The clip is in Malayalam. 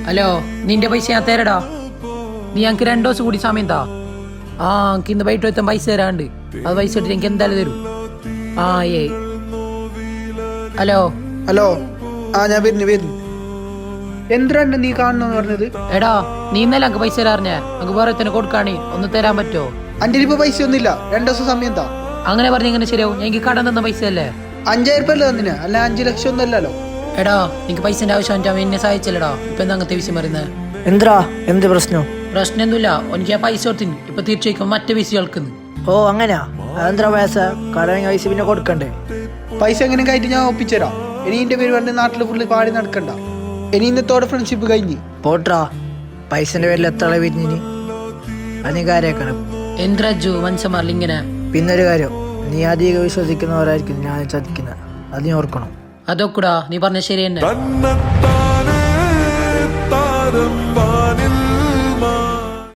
ഹലോ, നിന്റെ പൈസ ഞാൻ തരടാ. നീ ഞങ്ങൾക്ക് 2 ദിവസം കൂടി സമയം താ. എനിക്ക് ഇന്ന് വൈകിട്ട് എത്താൻ പൈസ തരാണ്ട്. അത് പൈസ ഇട്ടിട്ട് എനിക്ക് എന്തായാലും തരും. ഏ ഹലോ ഹലോ, ഞാൻ വരുന്നു. എന്തിനാണ് നീ കാണണമെന്ന് പറഞ്ഞത്? എടാ, നീ ഇന്നലെ ഞങ്ങൾക്ക് പൈസ തരാറിഞ്ഞേ. നമുക്ക് വേറെ തന്നെ കൊടുക്കാണേ, ഒന്ന് തരാൻ പറ്റുമോ? അന്റെ ഇപ്പൊ പൈസ ഒന്നുമില്ല, 2 ദിവസം സമയം താ. അങ്ങനെ പറഞ്ഞ എങ്ങനെ ശരിയാവും? എനിക്ക് കടം തന്ന പൈസ അല്ലേ? 5000 രൂപ അല്ലേ തന്നിന്? അല്ല 5 ലക്ഷം ഒന്നും അല്ലല്ലോ. എടാ, നിനക്ക് പൈസന്റെ ആവശ്യം എന്നെ സഹായിച്ചല്ലടാ. ഇപ്പൊ എന്താ അങ്ങനത്തെ വിഷയം പറയുന്നത്? എന്താ എന്ത് പ്രശ്നം? പ്രശ്നമൊന്നുമില്ല. എനിക്ക് ആ പൈസ കൊടുത്തിന്. ഇപ്പൊ തീർച്ചയായും മറ്റേ പൈസ കേൾക്കുന്നു. ഓ അങ്ങനെയാ? അതെന്താ പൈസ? കടം പൈസ പിന്നെ കൊടുക്കണ്ടേ? പൈസ എങ്ങനെ കഴിഞ്ഞ് ഞാൻ ഒപ്പിച്ചുതരാം. ഇനി എന്റെ പേര് പറഞ്ഞ് നാട്ടിൽ ഫുള്ള് പാടി നടക്കണ്ട. ഇനി ഇന്നത്തോടെ ഫ്രണ്ട്ഷിപ്പ് കഴിഞ്ഞ് പോട്ടാ. പൈസന്റെ പേരിൽ എത്ര ആളെ വിരിഞ്ഞിന്? അത് നീ കാര്യമാക്കണം. എന്ത്രജു മനുഷ്യന്മാരിൽ ഇങ്ങനെ. പിന്നൊരു കാര്യം, നീ അധികം വിശ്വസിക്കുന്നവരായിരിക്കും ഞാൻ ചതിക്കുന്നത്. അത് നീ ഓർക്കണം. അതൊക്കെടാ, നീ പറഞ്ഞ ശരി തന്നെ.